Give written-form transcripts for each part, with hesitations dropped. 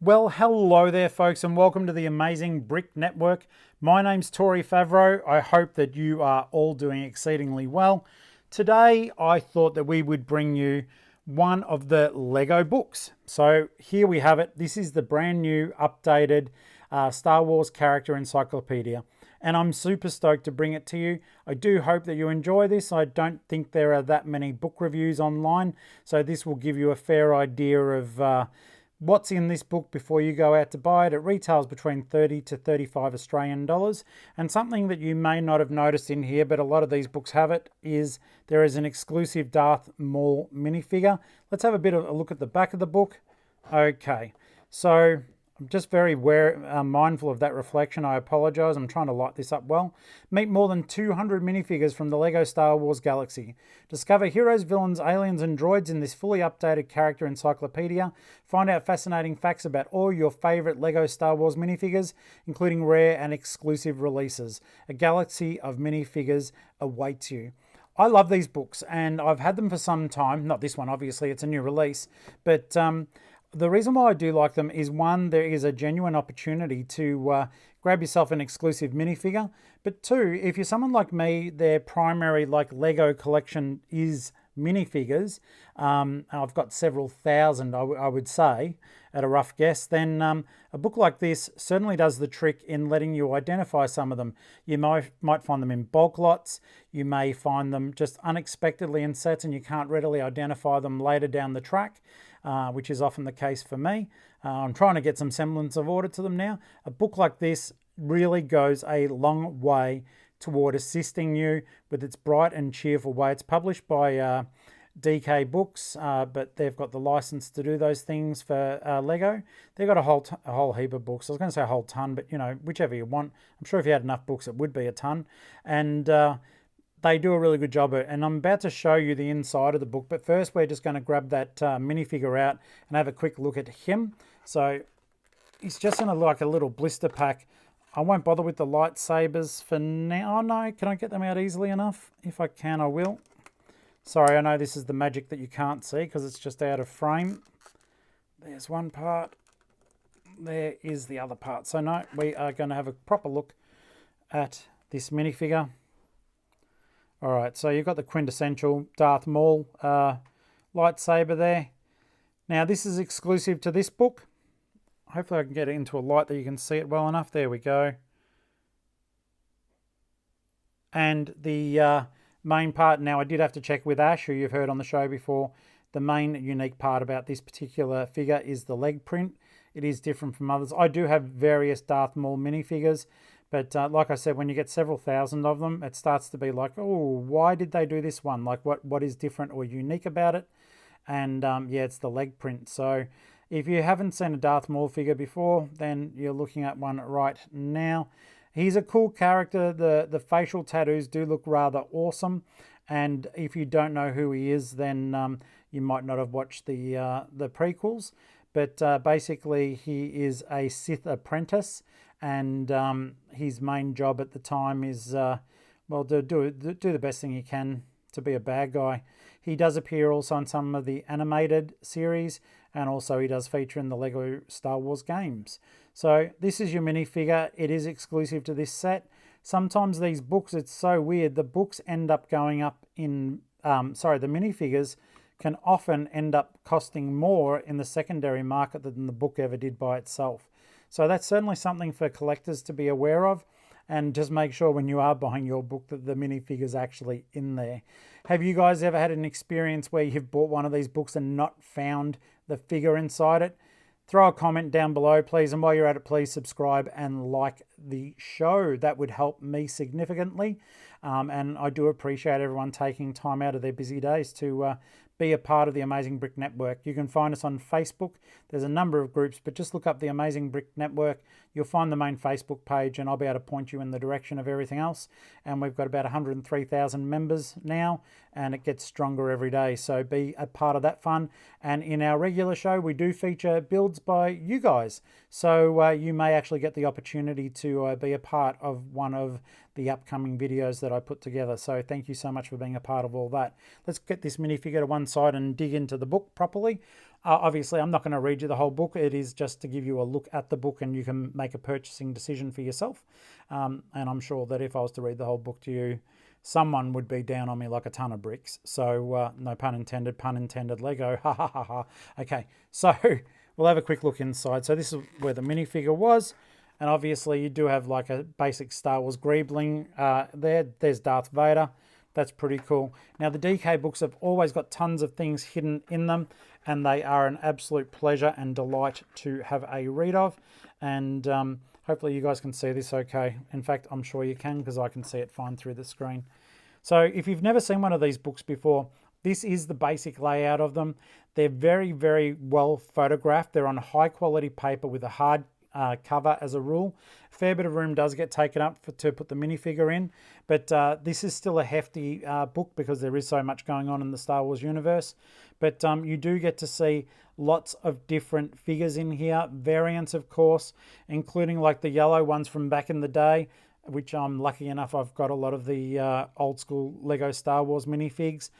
Well, hello there, folks, and welcome to the Amazing Brick Network. My name's Tori Favreau. I hope that you are all doing exceedingly well. Today, I thought that we would bring you one of the Lego books. So here we have it. This is the brand new, updated Star Wars character encyclopedia. And I'm super stoked to bring it to you. I do hope that you enjoy this. I don't think there are that many book reviews online, so this will give you a fair idea of what's in this book before you go out to buy it. It retails between 30 to 35 Australian dollars. And something that you may not have noticed in here, but a lot of these books have it, is there is an exclusive Darth Maul minifigure. Let's have a bit of a look at the back of the book. Okay, so I'm just very mindful of that reflection. I apologise. I'm trying to light this up well. Meet more than 200 minifigures from the LEGO Star Wars galaxy. Discover heroes, villains, aliens and droids in this fully updated character encyclopedia. Find out fascinating facts about all your favourite LEGO Star Wars minifigures, including rare and exclusive releases. A galaxy of minifigures awaits you. I love these books and I've had them for some time. Not this one, obviously, it's a new release. But the reason why I do like them is, one, there is a genuine opportunity to grab yourself an exclusive minifigure. But two, if you're someone like me, their primary Lego collection is minifigures. I've got several thousand, I would say, at a rough guess. Then a book like this certainly does the trick in letting you identify some of them. You might find them in bulk lots. You may find them just unexpectedly in sets and you can't readily identify them later down the track. Which is often the case for me. I'm trying to get some semblance of order to them now. A book like this really goes a long way toward assisting you with its bright and cheerful way. It's published by DK Books, but they've got the license to do those things for Lego. They've got a whole heap of books. I was going to say a whole ton, but whichever you want. I'm sure if you had enough books, it would be a ton. And they do a really good job of it, and I'm about to show you the inside of the book, but first we're just going to grab that minifigure out and have a quick look at him. So he's just in a little blister pack. I won't bother with the lightsabers for now. Oh no, can I get them out easily enough? If I can, I will. Sorry, I know this is the magic that you can't see because it's just out of frame. There's one part. There is the other part. So no, we are going to have a proper look at this minifigure. All right, so you've got the quintessential Darth Maul lightsaber there. Now, this is exclusive to this book. Hopefully I can get it into a light that you can see it well enough. There we go. And the main part, now I did have to check with Ash, who you've heard on the show before. The main unique part about this particular figure is the leg print. It is different from others. I do have various Darth Maul minifigures. But like I said, when you get several thousand of them, it starts to be like, oh, why did they do this one? Like, what is different or unique about it? And yeah, it's the leg print. So if you haven't seen a Darth Maul figure before, then you're looking at one right now. He's a cool character. The facial tattoos do look rather awesome. And if you don't know who he is, then you might not have watched the prequels. But basically, he is a Sith apprentice. And his main job at the time is, to do the best thing he can to be a bad guy. He does appear also in some of the animated series, and also he does feature in the LEGO Star Wars games. So this is your minifigure. It is exclusive to this set. Sometimes these books, it's so weird, the books end up going up in, the minifigures can often end up costing more in the secondary market than the book ever did by itself. So that's certainly something for collectors to be aware of, and just make sure when you are buying your book that the minifigure's actually in there. Have you guys ever had an experience where you've bought one of these books and not found the figure inside it? Throw a comment down below, please, and while you're at it, please subscribe and like the show. That would help me significantly, and I do appreciate everyone taking time out of their busy days to be a part of the Amazing Brick Network. You can find us on Facebook. There's a number of groups, but just look up the Amazing Brick Network. You'll find the main Facebook page, and I'll be able to point you in the direction of everything else. And we've got about 103,000 members now, and it gets stronger every day. So be a part of that fun. And in our regular show, we do feature builds by you guys. So you may actually get the opportunity to be a part of one of the upcoming videos that I put together. So thank you so much for being a part of all that. Let's get this minifigure to one side and dig into the book properly. Obviously, I'm not going to read you the whole book. It is just to give you a look at the book and you can make a purchasing decision for yourself. And I'm sure that if I was to read the whole book to you, someone would be down on me like a ton of bricks. So no pun intended, Lego, ha ha ha ha. Okay, so we'll have a quick look inside. So this is where the minifigure was. And obviously you do have like a basic Star Wars greebling there. There's Darth Vader. That's pretty cool. Now the DK books have always got tons of things hidden in them, and they are an absolute pleasure and delight to have a read of. And hopefully you guys can see this okay. In fact, I'm sure you can because I can see it fine through the screen. So if you've never seen one of these books before, this is the basic layout of them. They're very, very well photographed. They're on high quality paper with a hard cover as a rule. A fair bit of room does get taken up to put the minifigure in, but this is still a hefty book because there is so much going on in the Star Wars universe. But you do get to see lots of different figures in here, variants of course, including like the yellow ones from back in the day, which I'm lucky enough I've got a lot of the old school Lego Star Wars minifigs.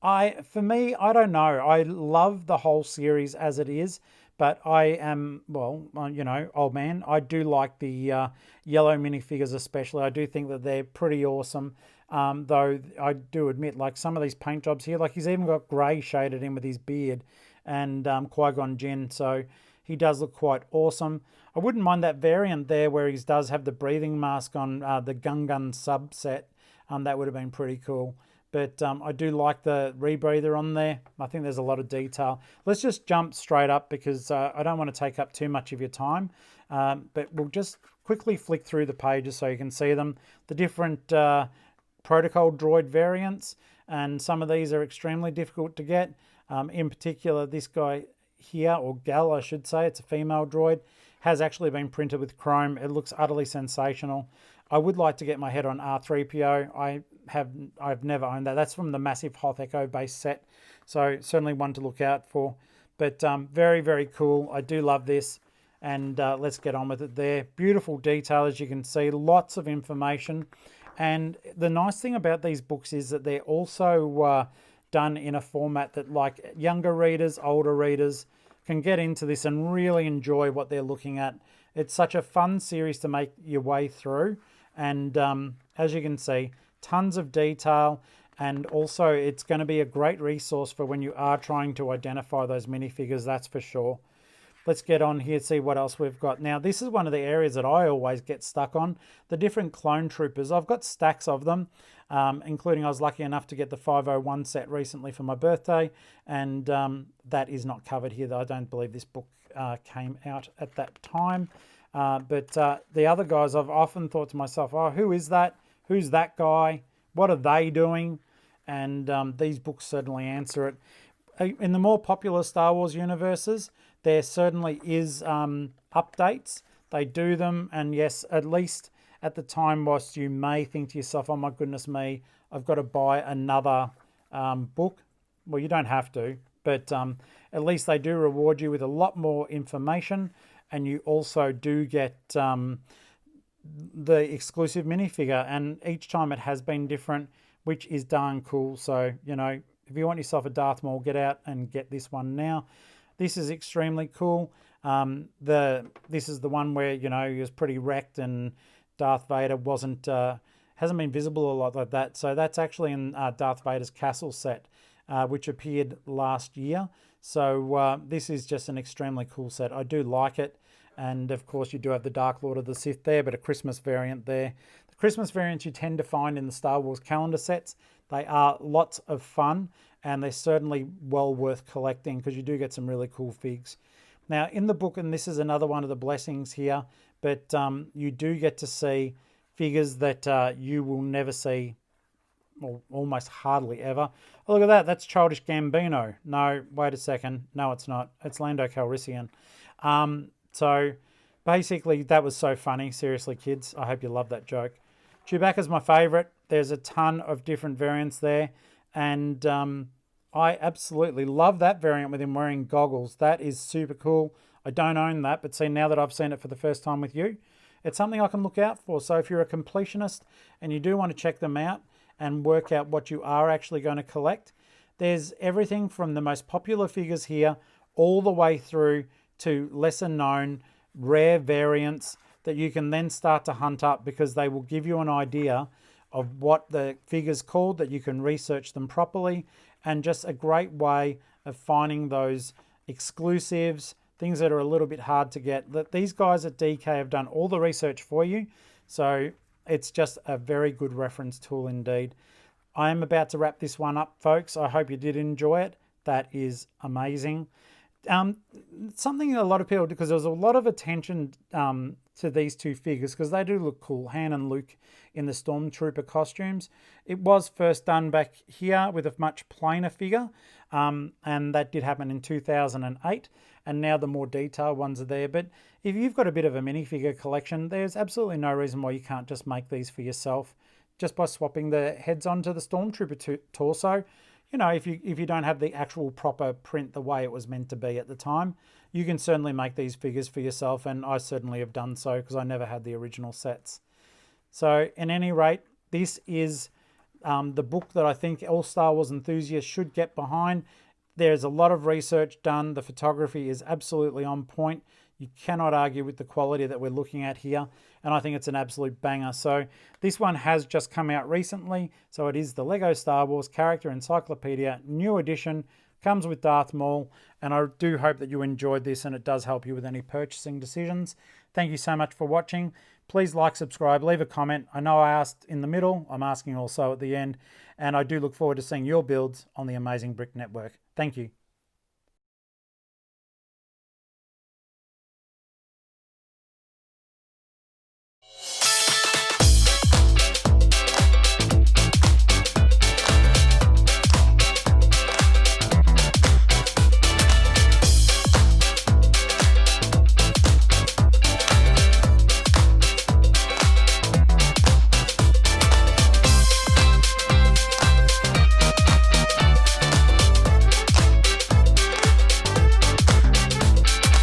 For me, I don't know. I love the whole series as it is, but I am, well, you know, old man. I do like the yellow minifigures especially. I do think that they're pretty awesome. Though I do admit, like some of these paint jobs here, like he's even got grey shaded in with his beard, and Qui-Gon Jinn, so he does look quite awesome. I wouldn't mind that variant there where he does have the breathing mask on the Gungan subset. That would have been pretty cool. But I do like the rebreather on there. I think there's a lot of detail. Let's just jump straight up because I don't want to take up too much of your time. But we'll just quickly flick through the pages so you can see them. The different protocol droid variants. And some of these are extremely difficult to get. In particular, this guy here, or gal I should say, it's a female droid, has actually been printed with chrome. It looks utterly sensational. I would like to get my head on R3PO. I've never owned that. That's from the massive Hoth Echo base set, so certainly one to look out for. But very, very cool. I do love this, and let's get on with it there. Beautiful detail, as you can see, lots of information. And the nice thing about these books is that they're also done in a format that like younger readers, older readers can get into this and really enjoy what they're looking at. It's such a fun series to make your way through. And as you can see, tons of detail, and also it's going to be a great resource for when you are trying to identify those minifigures, that's for sure. Let's get on here, see what else we've got. Now, this is one of the areas that I always get stuck on, the different clone troopers. I've got stacks of them, including I was lucky enough to get the 501 set recently for my birthday, and that is not covered here. I don't believe this book came out at that time. But the other guys, I've often thought to myself, oh, who is that? Who's that guy? What are they doing? And these books certainly answer it. In the more popular Star Wars universes, there certainly is updates. They do them, and yes, at least at the time, whilst you may think to yourself, oh my goodness me, I've got to buy another book. Well, you don't have to, but at least they do reward you with a lot more information, and you also do get the exclusive minifigure, and each time it has been different, which is darn cool. So, you know, if you want yourself a Darth Maul, get out and get this one now. This is extremely cool. This is the one where, you know, he was pretty wrecked and Darth Vader hasn't been visible a lot like that. So that's actually in Darth Vader's castle set, which appeared last year. So this is just an extremely cool set. I do like it. And of course you do have the Dark Lord of the Sith there, but a Christmas variant there. The Christmas variants you tend to find in the Star Wars calendar sets. They are lots of fun, and they're certainly well worth collecting because you do get some really cool figs. Now in the book, and this is another one of the blessings here, but you do get to see figures that you will never see, or almost hardly ever. Oh, look at that, that's Childish Gambino. No, wait a second. No, it's not. It's Lando Calrissian. So basically that was so funny. Seriously, kids, I hope you love that joke. Chewbacca's my favourite. There's a ton of different variants there. And I absolutely love that variant with him wearing goggles. That is super cool. I don't own that, but see, now that I've seen it for the first time with you, it's something I can look out for. So if you're a completionist and you do want to check them out and work out what you are actually going to collect, there's everything from the most popular figures here all the way through to lesser known rare variants that you can then start to hunt up, because they will give you an idea of what the figure's called, that you can research them properly, and just a great way of finding those exclusives, things that are a little bit hard to get. That these guys at DK have done all the research for you, so it's just a very good reference tool indeed. I am about to wrap this one up, folks. I hope you did enjoy it. That is amazing. Something a lot of people, because there was a lot of attention to these two figures, because they do look cool, Han and Luke in the Stormtrooper costumes. It was first done back here with a much plainer figure, and that did happen in 2008, and now the more detailed ones are there. But if you've got a bit of a minifigure collection, there's absolutely no reason why you can't just make these for yourself just by swapping the heads onto the Stormtrooper torso. You know, if you don't have the actual proper print the way it was meant to be at the time, you can certainly make these figures for yourself, and I certainly have done so because I never had the original sets. So, at any rate, this is the book that I think all Star Wars enthusiasts should get behind. There's a lot of research done. The photography is absolutely on point. You cannot argue with the quality that we're looking at here, and I think it's an absolute banger. So this one has just come out recently. So it is the Lego Star Wars Character Encyclopedia, new edition, comes with Darth Maul, and I do hope that you enjoyed this and it does help you with any purchasing decisions. Thank you so much for watching. Please like, subscribe, leave a comment. I know I asked in the middle, I'm asking also at the end, and I do look forward to seeing your builds on the Amazing Brick Network. Thank you.